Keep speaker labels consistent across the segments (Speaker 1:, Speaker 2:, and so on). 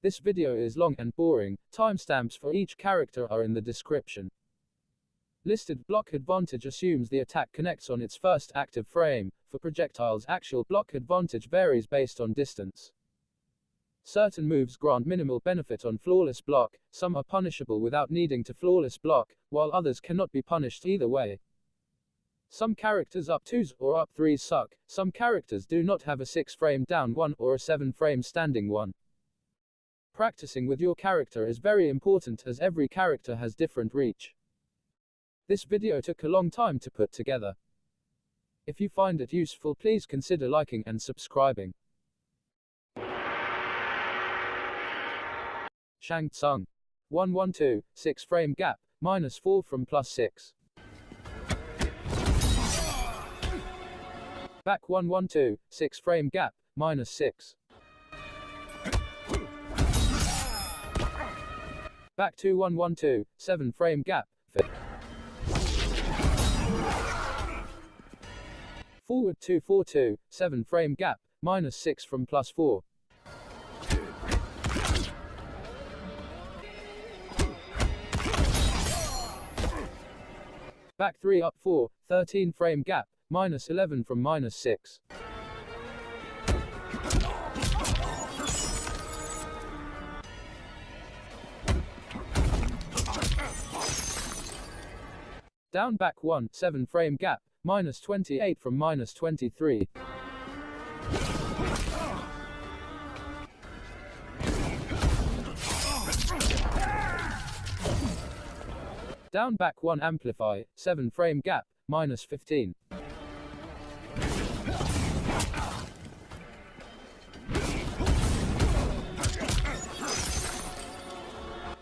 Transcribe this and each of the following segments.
Speaker 1: This video is long and boring, timestamps for each character are in the description. Listed block advantage assumes the attack connects on its first active frame. For projectiles, actual block advantage varies based on distance. Certain moves grant minimal benefit on flawless block, some are punishable without needing to flawless block, while others cannot be punished either way. Some characters up 2s or up 3s suck, some characters do not have a 6 frame down 1 or a 7 frame standing 1. Practicing with your character is very important as every character has different reach. This video took a long time to put together. If you find it useful, please consider liking and subscribing. Shang 112, 6 frame gap, -4 from +6. Back 112, 6 frame gap, -6. Back 2112, 7 frame gap, fit. Forward 242, 7 frame gap, -6 from +4. Back 3 up 4, 13 frame gap, -11 from -6. Down back 1, 7 frame gap, -28 from -23. Down back 1 amplify, 7 frame gap, -15.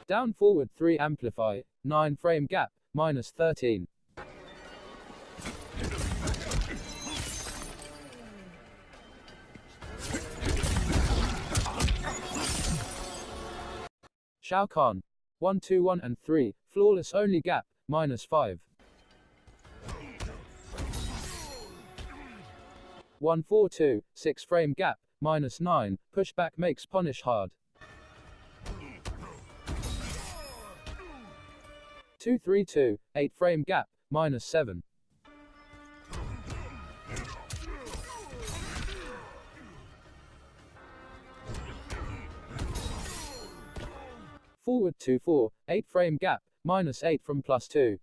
Speaker 1: Down forward 3 amplify, 9 frame gap, -13. Shao Kahn 121 and 3, flawless only gap, -5. 142, 6 frame gap, -9, pushback makes punish hard. 232, 8 frame gap, -7. Forward 24, 8 frame gap, -8 from +2.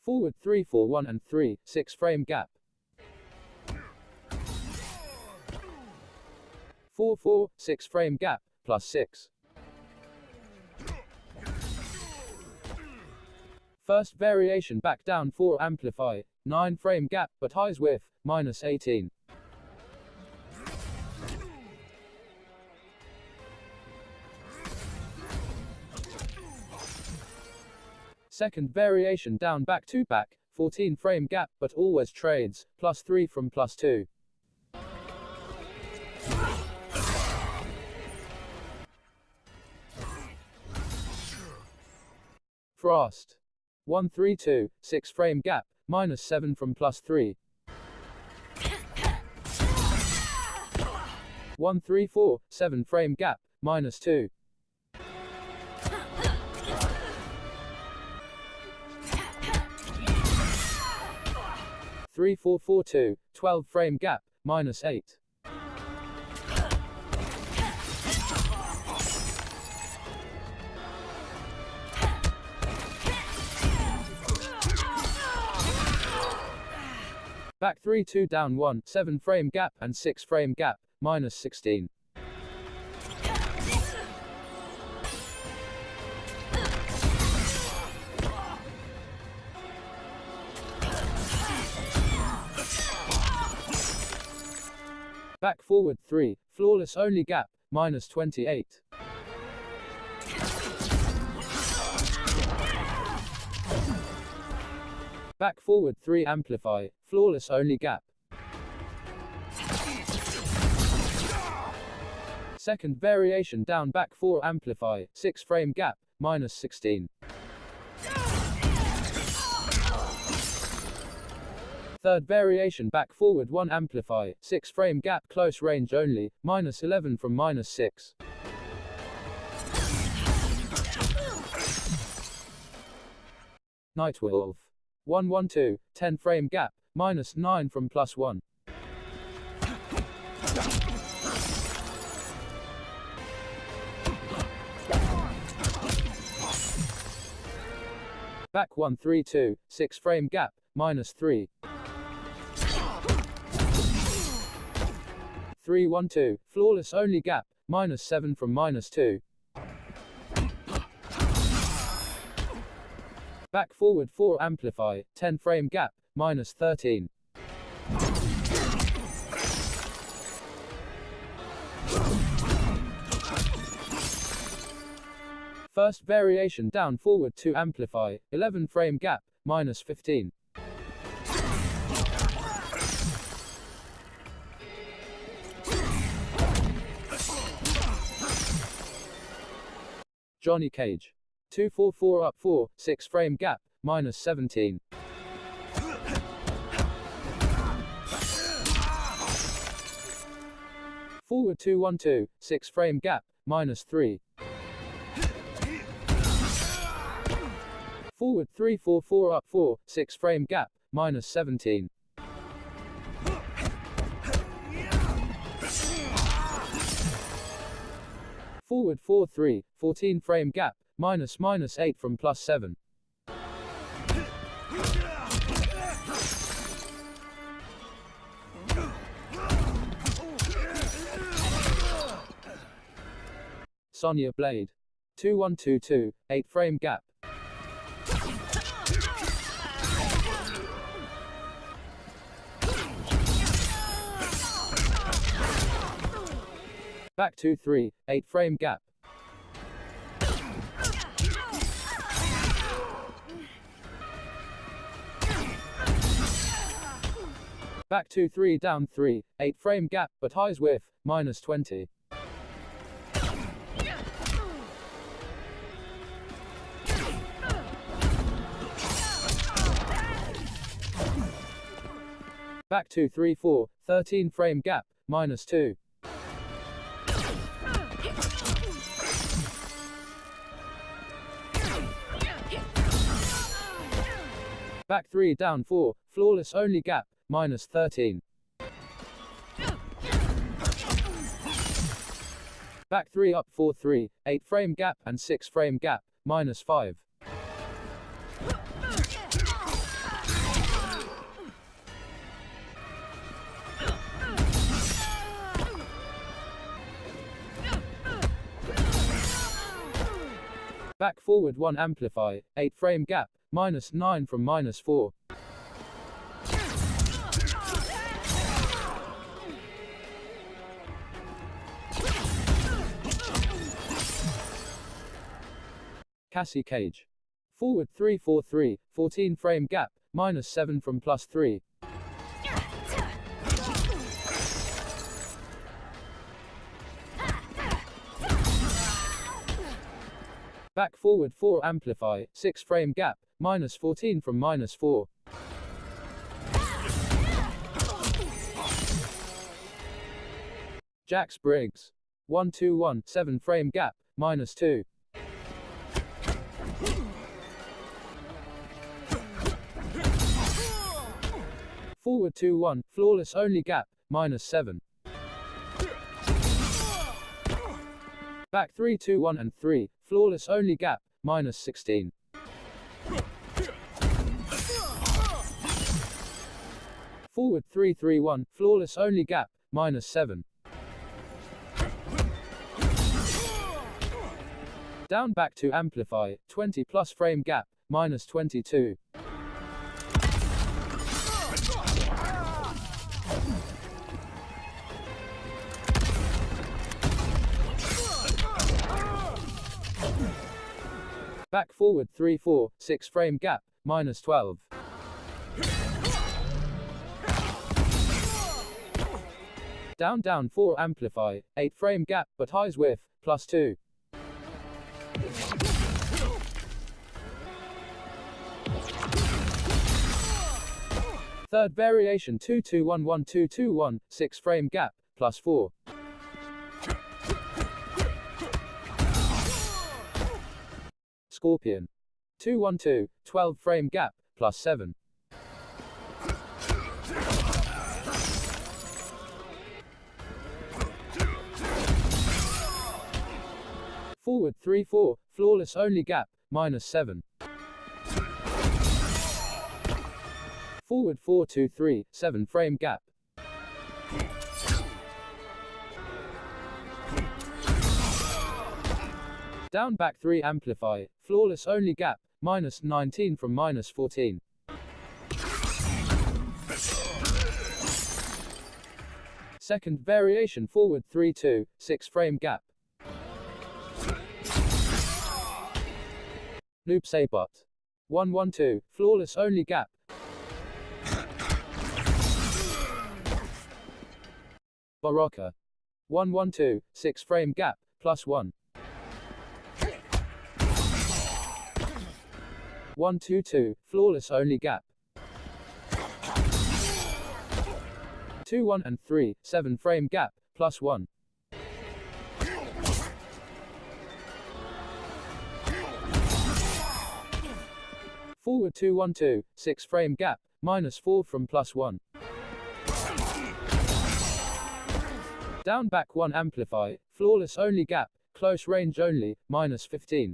Speaker 1: Forward 3 4 1 and 3, 6 frame gap. 4 4, 6 frame gap, +6. First variation back down 4 amplify, 9 frame gap, but highs width, -18. Second variation down back 2 back, 14 frame gap, but always trades, +3 from +2. Frost 132, 6 frame gap, -7 from +3. 134, 7 frame gap, -2. 3442, 12 frame gap, -8. Back 3 2 down 1, 7 frame gap and 6 frame gap, -16. Back forward 3, flawless only gap, -28. Back forward 3 amplify, flawless only gap. Second variation down back 4 amplify, 6 frame gap, -16. Third variation, back forward 1 amplify, 6 frame gap, close range only, -11 from -6. Nightwolf 112, 10 frame gap, -9 from +1. Back 132, 6 frame gap, -3. 312, flawless only gap, -7 from -2. Back forward 4 amplify, 10 frame gap, -13. First variation, down forward 2 amplify, 11 frame gap, -15. Johnny Cage 244 up 4, 6 frame gap, -17. Forward 212, 6 frame gap, -3. Forward 344 up 4, 6 frame gap, -17. Forward 4-3, 14 frame gap, -8 from +7. Sonya blade 2122, 8 frame gap. Back 2-3, 8 frame gap. Back 2-3 down 3, 8 frame gap, but highs with, -20. Back 2-3-4, 13 frame gap, -2. Back 3 down 4, flawless only gap, -13. Back 3 up 4-3, 8 frame gap and 6 frame gap, -5. Back forward 1 amplify, 8 frame gap, -9 from -4. Cassie Cage. Forward 3-4-3, 14 frame gap, -7 from +3. Back forward 4 amplify, 6 frame gap, -14 from -4. Jack's Briggs. 1-2-1, 7 frame gap, -2. Forward 2-1, flawless only gap, -7. Back 3-2-1 and 3, flawless only gap, -16. Forward 3-3-1, flawless only gap, -7. Down back to amplify, 20 plus frame gap, -22. Back forward 3-4, 6 frame gap, -12. Down 4 amplify, 8 frame gap, but highs with, +2. Third variation 22112221, 6 frame gap, plus 4. Scorpion. 212, 12 frame gap, plus 7. Forward 3-4, flawless only gap, minus 7. Forward 4-2-3, 7 frame gap. Down back 3 amplify, flawless only gap, minus 19 from minus 14. Second variation forward 3-2, 6 frame gap. Noob saibot. 1-1-2, flawless only gap. Baraka. 1-1-2, 6 frame gap, plus 1. 1-2-2, flawless only gap. 2-1 and 3, 7 frame gap, plus 1. Forward 2-1-2, 6 frame gap, minus 4 from plus 1. Down back 1 amplify, flawless only gap, close range only, minus 15.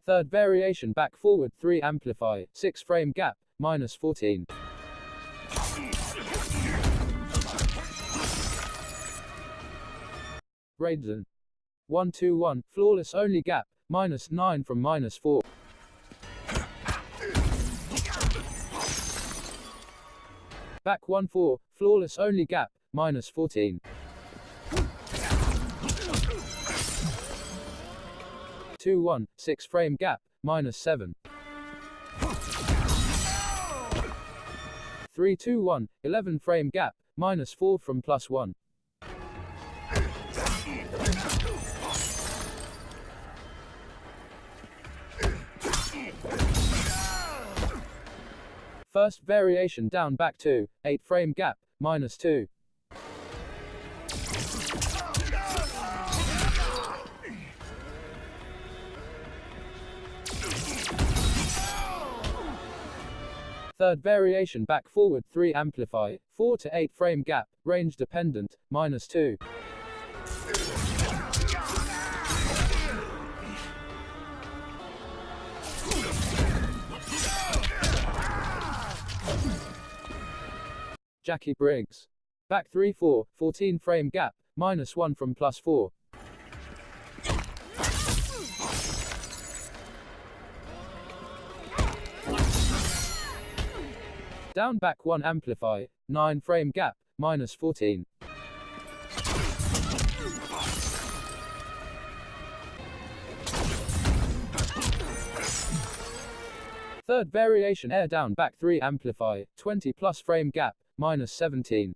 Speaker 1: Third variation back forward 3 amplify, 6 frame gap, minus 14. Raiden. 1-2-1, flawless only gap, minus 9 from minus 4. Back 1-4, flawless only gap, minus 14. 2-1, 6 frame gap, minus 7. 3-2-1, 11 frame gap, minus 4 from plus 1. First variation down back 2, 8 frame gap, minus 2. Third variation back forward 3 amplify, 4 to 8 frame gap, range dependent, minus 2. Jacqui Briggs. Back 3-4, 14 frame gap, minus 1 from plus 4. Down back 1 amplify, 9 frame gap, minus 14. Third variation air down back 3 amplify, 20 plus frame gap, minus 17.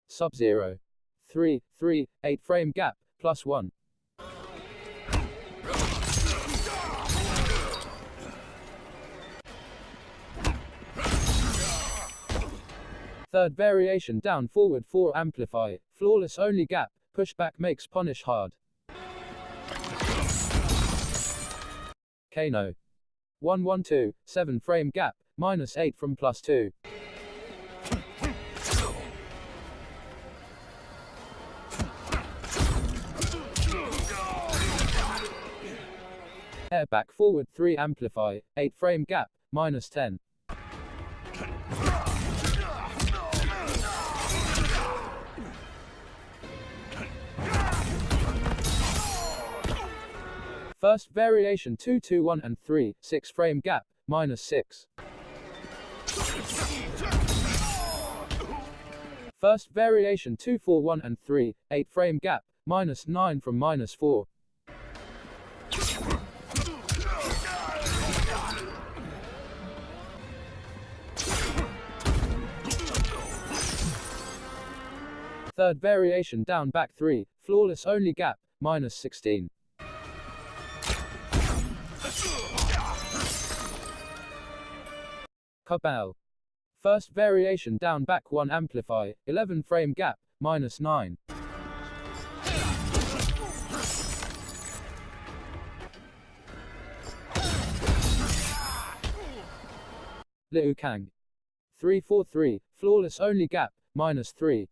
Speaker 1: Subzero. 3-3, 8 frame gap, plus 1. Third variation down forward 4 amplify, flawless only gap, pushback makes punish hard. Kano. 1-1-2, 7 frame gap, minus 8 from plus 2. Air back forward 3 amplify, 8 frame gap, minus 10. First variation 2-2-1 and 3, 6 frame gap, minus 6. First variation 2-4-1 and 3, 8 frame gap, minus 9 from minus 4. Third variation down back 3, flawless only gap, -16. Kabal. First variation down back 1 amplify, 11 frame gap, -9. Liu Kang. 3-4-3, flawless only gap, -3.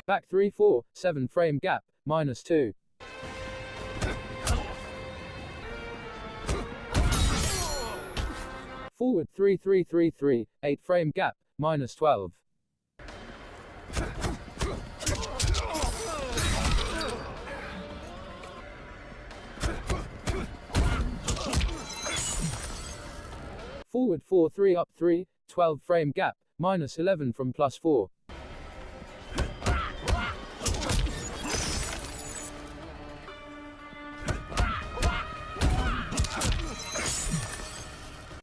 Speaker 1: Back 3-4, 7 frame gap, -2. Forward 3-3-3-3, 8 frame gap, -12. Forward 4-3 up 3, 12 frame gap, -11 from +4.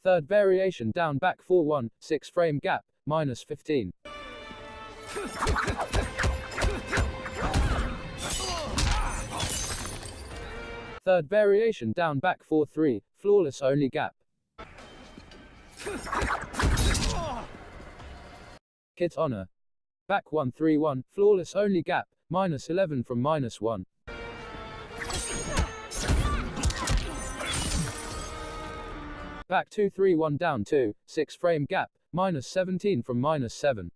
Speaker 1: Third variation down back 4-1, 6 frame gap, -15. Third variation down back 4-3, flawless only gap. Kitana. Back 1-3-1, flawless only gap, -11 from -1. Back 2-3-1 down 2, 6 frame gap, -17 from -7.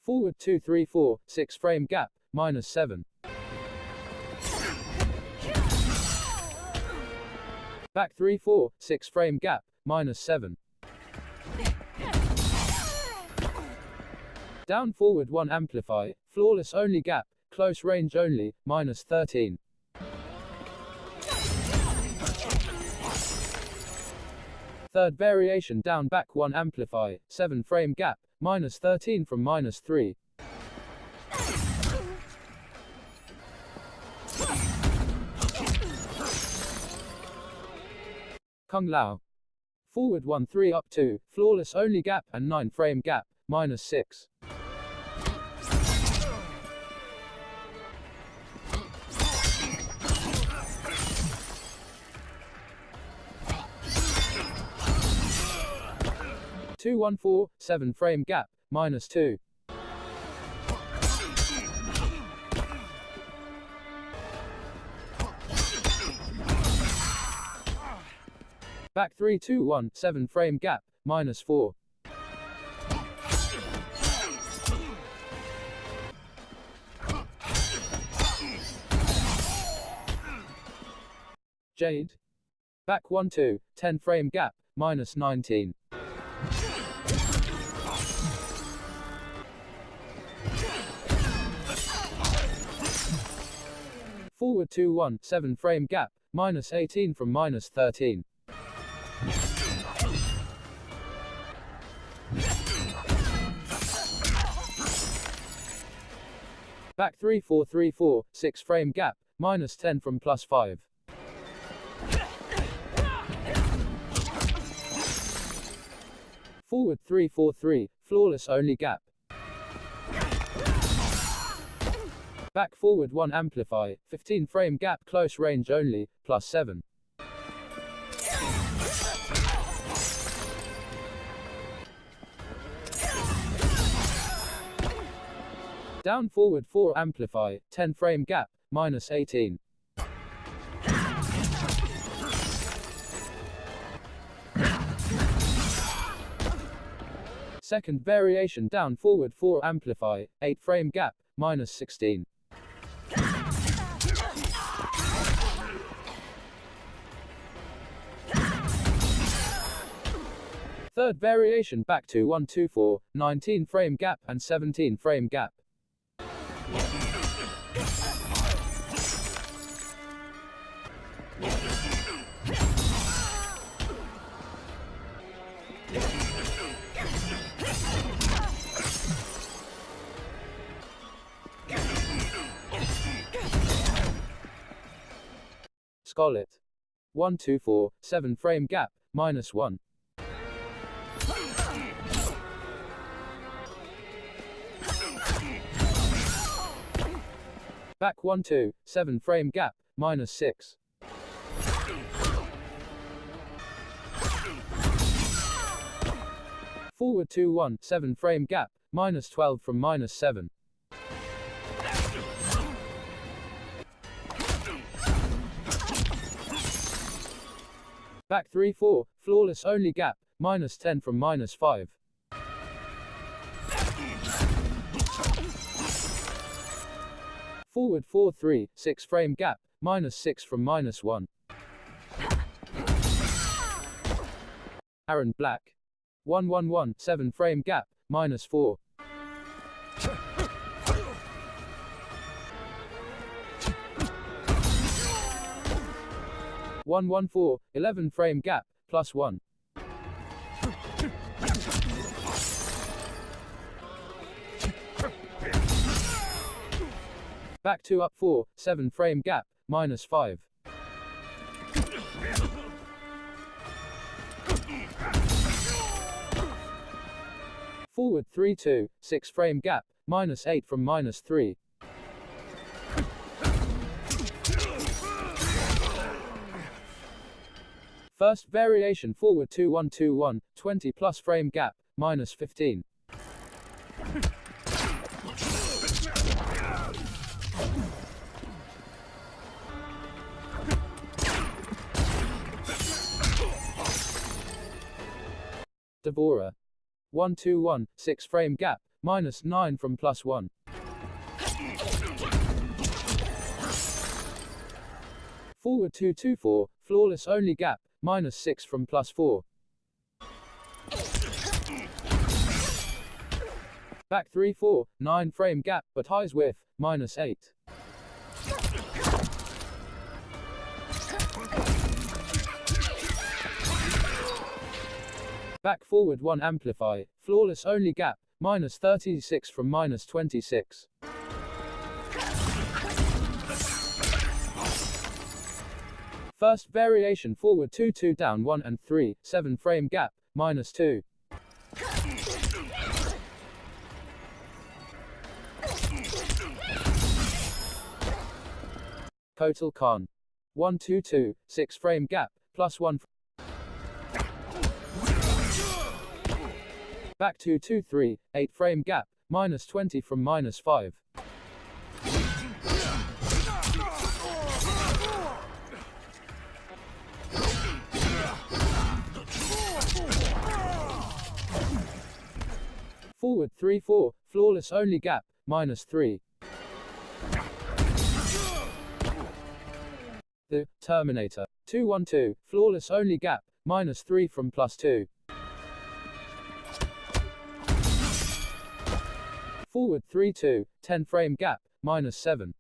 Speaker 1: Forward 2-3-4, 6 frame gap, -7. Back 3-4, 6 frame gap, -7. Down forward 1 amplify, flawless only gap, close range only, -13. Third variation down back 1 amplify, 7 frame gap, -13 from -3. Kung Lao. Forward 1-3 up 2, flawless only gap and 9 frame gap, -6. Two 1-4, 7 frame gap, -2. Back 3-2-1, 7 frame gap, -4. Jade. Back 1-2, 10 frame gap, -19. Forward 2-1, 7 frame gap, -18 from -13. Back 3-4-3-4, 6 frame gap, -10 from +5. Forward 3-4-3, flawless only gap. Back forward 1 amplify, 15 frame gap, close range only, +7. Down forward 4 amplify, 10 frame gap, -18. Second variation down forward 4 amplify, 8 frame gap, -16. Third variation back to 1-2-4, 19 frame gap and 17 frame gap. Skarlet. 1-2-4-7 frame gap, -1. Back 1-2-7 frame gap, -6. Forward 2-1-7 frame gap, -12 from -7. Back 3-4, flawless only gap, -10 from -5. Forward 4-3-6 frame gap, -6 from -1. Erron black. 1-1-1-7 frame gap, -4. (1-1-4) 11 frame gap, +1. Back 2 up 4, 7 frame gap, -5. Forward 3-2, 6 frame gap, -8 from -3. First variation forward 2-1-2-1, 20 plus frame gap, -15. Dvorah. 1-2-1, 6 frame gap, -9 from +1. Forward 2-2-4, flawless only gap, -6 from +4. Back 3-4, 9 frame gap, but highs with, -8. Back forward 1 amplify, flawless only gap, -36 from -26. First variation forward 2-2 down 1 and 3, 7 frame gap, -2. Kotal kahn. 1-2-2, 6 frame gap, +1. Back 2-2-3, 8 frame gap, -20 from -5. Forward 3-4, flawless only gap, -3. The Terminator. 2-1-2, flawless only gap, -3 from +2. Forward 3-2, 10 frame gap, -7.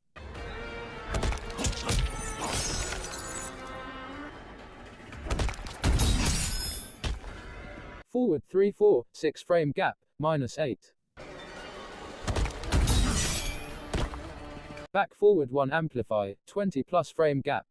Speaker 1: Forward 3-4, 6 frame gap, -8. Back forward 1 amplify, 20 plus frame gap.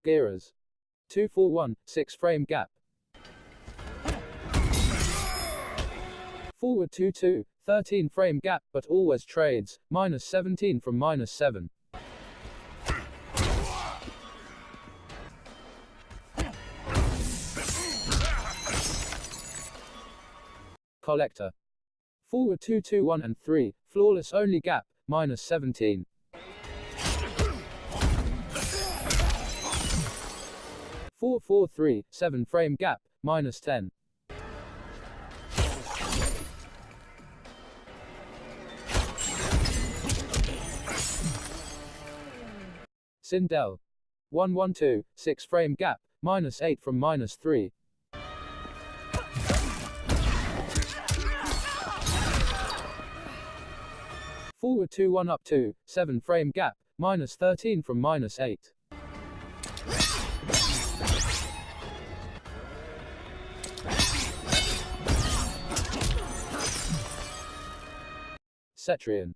Speaker 1: Geras. 2-4-1, 6 frame gap. Forward 2-2, 13 frame gap, but always trades, -17 from -7. Kollector. Forward 2-2-1 and 3, flawless only gap, -17. Four 4-3, 7 frame gap, -10. Sindel. 112, 6 frame gap, -8 from -3. Forward 2-1 up 2, 7 frame gap, -13 from -8. Cetrion.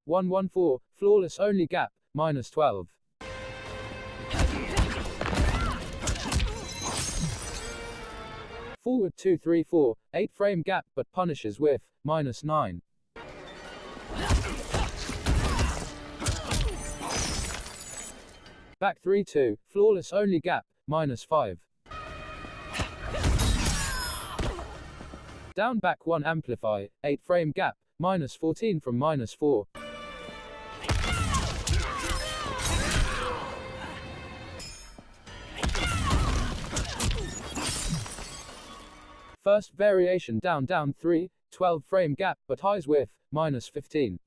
Speaker 1: 114, flawless only gap, -12. Forward 2-3-4, 8 frame gap but punishes with -9. Back 3-2, flawless only gap, -5. Down back 1 amplify, 8 frame gap, -14 from -4. First variation down 3, 12 frame gap but highs with -15.